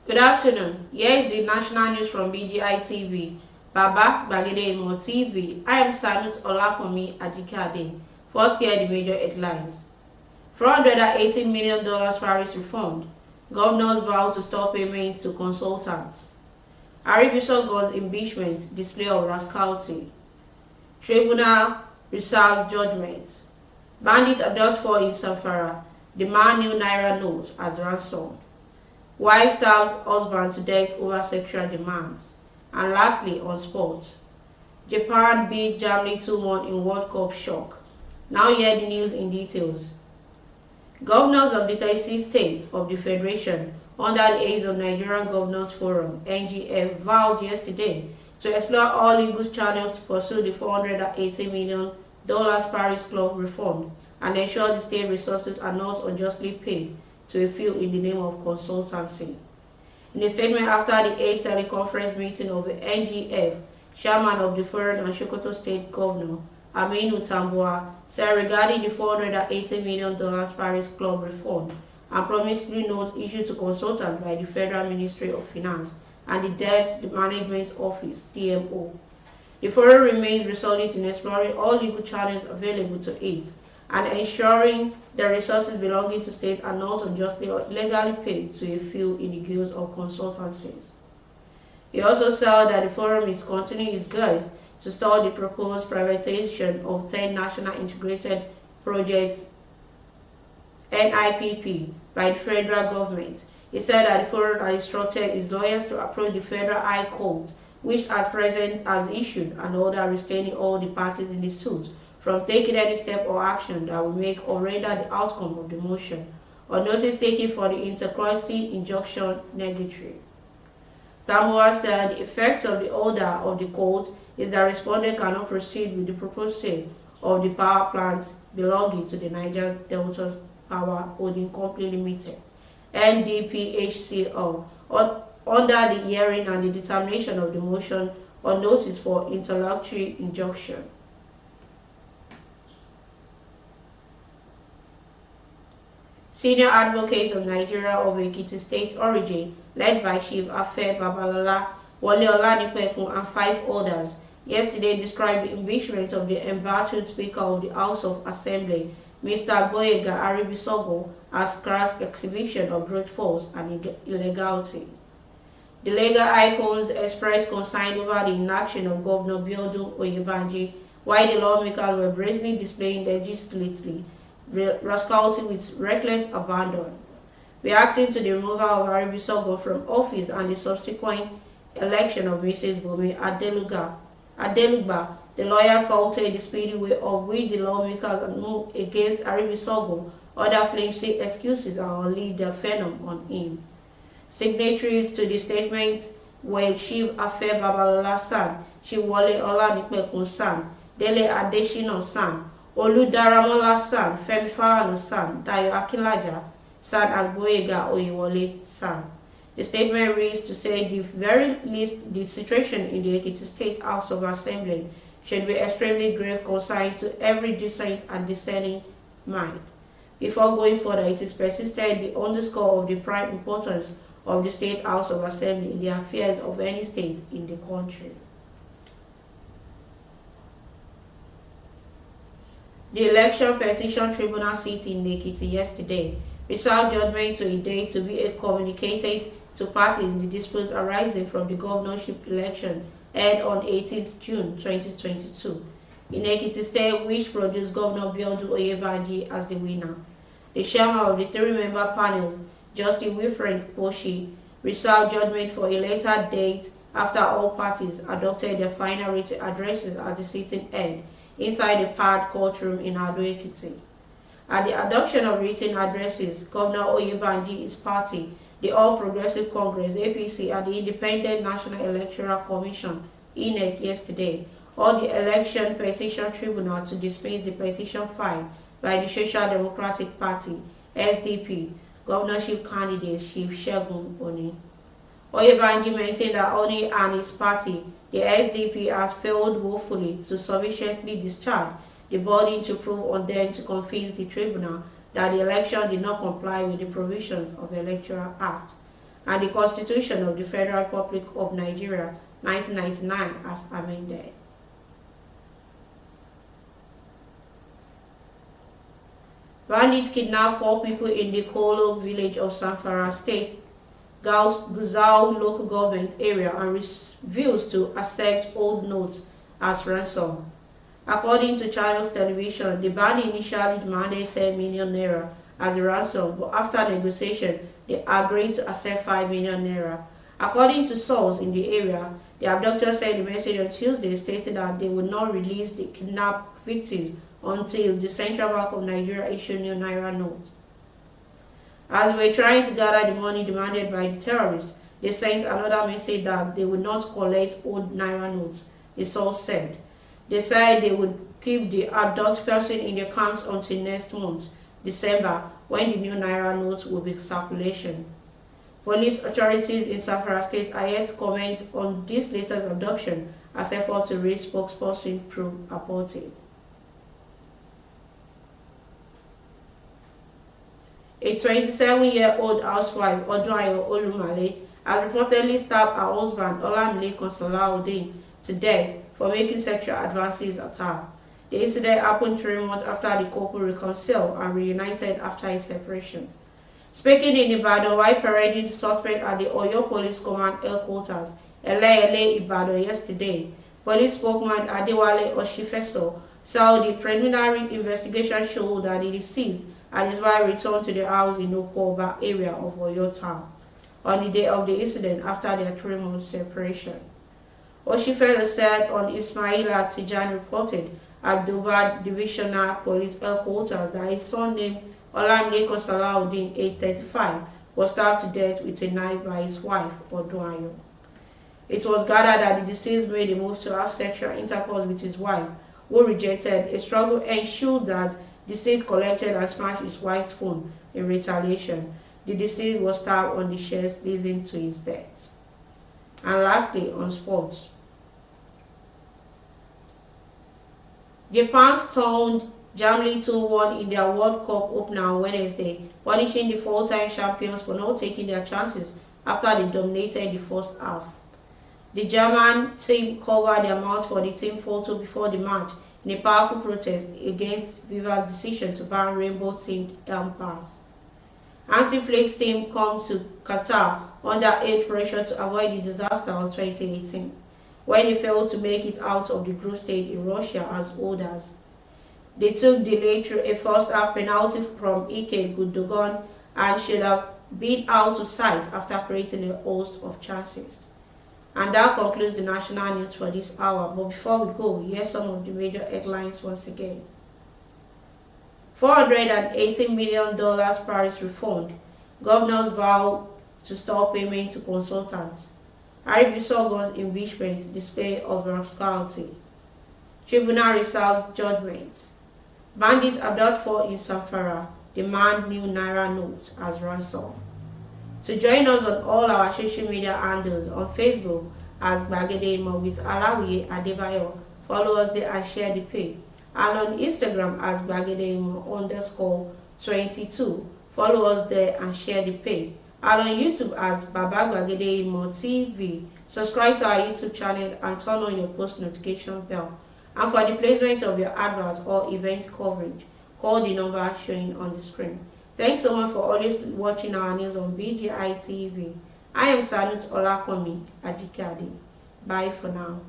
Good afternoon. Here is the national news from BGI TV. Baba Bagede Imo TV. I am Sanut Olakomi Ajikade. First here the major headlines. $480 million Paris refund. Governors vow to stop payments to consultants. Aribisha's impeachment, display of rascality. Tribunal reserves judgment. Bandit abduct 4 in Safara. Demand new Naira notes as ransom. Wife stabs husband to death over sexual demands. And lastly, on sports. Japan beat Germany 2-1 in World Cup shock. Now hear the news in details. Governors of the 36 states of the Federation under the aids of Nigerian Governors Forum (NGF) vowed yesterday to explore all legal channels to pursue the $480 million Paris Club refund and ensure the state resources are not unjustly paid to a few in the name of consultancy. In a statement after the 8th teleconference meeting of the NGF, chairman of the Foreign and Sokoto State Governor, Aminu Tambuwa, said regarding the $480 million Paris Club refund and promissory note issued to consultants by the Federal Ministry of Finance and the Debt Management Office, DMO. The Forum remains resolute in exploring all legal channels available to it and ensuring the resources belonging to state are not unjustly or legally paid to a few in the guilds of consultancies. He also said that the Forum is continuing its goals to stall the proposed privatization of 10 National Integrated Projects NIPP by the federal government. He said that the Forum has instructed its lawyers to approach the Federal High Court, which at present has issued an order restraining all the parties in the suit from taking any step or action that will make or render the outcome of the motion or notice taken for the intercourtesy injunction negatory. Tambuwa said the effect of the order of the court is that respondent cannot proceed with the proposed sale of the power plants belonging to the Niger Delta Power Holding Company Limited, NDPHCL, under the hearing and the determination of the motion on notice for interlocutory injunction. Senior advocate of Nigeria of Ekiti State origin, led by Chief Afe Babalola, Wole Olanipekun, and 5 others, yesterday described the impeachment of the embattled Speaker of the House of Assembly, Mr. Gboyega Aribisha's, as crass exhibition of brute force and illegality. The legal icons expressed concern over the inaction of Governor Biodun Oyebanji, while the lawmakers were brazenly displaying legislatively rascality with reckless abandon. Reacting to the removal of Aribisha's from office and the subsequent election of Mrs. Bome Adelugba, the lawyer faulted the speedy way of which the lawmakers had moved against Aribisha's, other flimsy excuses and unleashed their venom on him. Signatories to the statement were Chief Afe Babalola San, Chief Wole Olanipekun San, Dele Adeshina San, Oludaramola San, Femi Falana San, Dayo Akinlaja San, and Gboyega Oyewole San. The statement reads to say the very least the situation in the Ekiti State House of Assembly should be extremely grave concern to every decent and discerning mind. Before going further, it is persisted the underscore of the prime importance of the State House of Assembly in the affairs of any state in the country. The Election Petition Tribunal sitting in Ekiti yesterday reserved judgment to a date to be communicated to parties in the dispute arising from the governorship election held on 18th June 2022 in Ekiti State, which produced Governor Biodun Oyebanji as the winner. The chairman of the 3-member panel, Justice Wilfred Poshi, reserved judgment for a later date after all parties adopted their final written addresses at the sitting end inside the pad courtroom in Ado Ekiti. At the adoption of written addresses, Governor Oyebanji's party, the All Progressive Congress (APC), and the Independent National Electoral Commission (INEC) yesterday, or the Election Petition Tribunal to dismiss the petition filed by the Social Democratic Party (SDP) governorship candidate Chief Segun Oni. Oyebanji maintained that Oni and his party, the SDP, has failed woefully to sufficiently discharge the burden to prove on them to convince the tribunal that the election did not comply with the provisions of the Electoral Act. and the Constitution of the Federal Republic of Nigeria 1999 as amended. Bandits kidnapped 4 people in the Kolo village of Zamfara State, Guzau local government area, and refused to accept old notes as ransom. According to Channels Television, the band initially demanded 10 million naira as a ransom, but after negotiation, they agreed to accept 5 million naira. According to sources in the area, the abductors sent a message on Tuesday stating that they would not release the kidnapped victims until the Central Bank of Nigeria issued new naira notes. As they were trying to gather the money demanded by the terrorists, they sent another message that they would not collect old naira notes, the source said. They said they would keep the abducted person in their camps until next month, December, when the new naira notes will be in circulation. Police authorities in Zamfara State are yet to comment on this latest abduction as effort to reach spokesperson reported. A 27-year-old housewife, Odunayo Olumale, has reportedly stabbed her husband, Olamilekan Salaudeen, to death for making sexual advances at her. The incident happened 3 months after the couple reconciled and reunited after a separation. Speaking in Ibadan while parading the suspect at the Oyo Police Command headquarters, Eleyele, Ibadan, yesterday, police spokesman Adewale Oshifeso said the preliminary investigation showed that the deceased and his wife returned to their house in Okoba area of Oyo town on the day of the incident after their 3-month separation. Oshifeso said on Ismaila Tijani reported at Dover Divisional Police Headquarters that his son named Olamilekan Salaudeen, age 35, was stabbed to death with a knife by his wife, Odunayo. It was gathered that the deceased made a move to have sexual intercourse with his wife, who rejected. A struggle ensued that the deceased collected and smashed his wife's phone in retaliation. The deceased was stabbed on the chest, leading to his death. And lastly, on sports. Japan stunned Germany 2-1 in their World Cup opener on Wednesday, punishing the 4-time champions for not taking their chances after they dominated the first half. The German team covered their mouth for the team photo before the match in a powerful protest against FIFA's decision to ban rainbow-themed armbands. Hansi Flick's team come to Qatar under aid pressure to avoid the disaster of 2018, when they failed to make it out of the group stage in Russia as holders. They took the lead through a first-half penalty from Ike Gundogan and should have been out of sight after creating a host of chances. And that concludes the national news for this hour. But before we go, here's some of the major headlines once again. $480 million Paris refund. Governors vow to stop payment to consultants. Arabisogos impeachment, display of rascality. Tribunal reserves judgment. Bandits abduct 4 in Zamfara, demand new naira note as ransom. To join us on all our social media handles, on Facebook as Gbagede Imo with Alawiye Adebayo, follow us there and share the page, and on Instagram as Gbagede Imo _22, follow us there and share the page, and on YouTube as Baba Gbagede Imo TV. Subscribe to our YouTube channel and turn on your post notification bell. And for the placement of your advert or event coverage, call the number showing on the screen. Thanks so much for always watching our news on BGI TV. I am Sanut Olakomi Ajikade. Bye for now.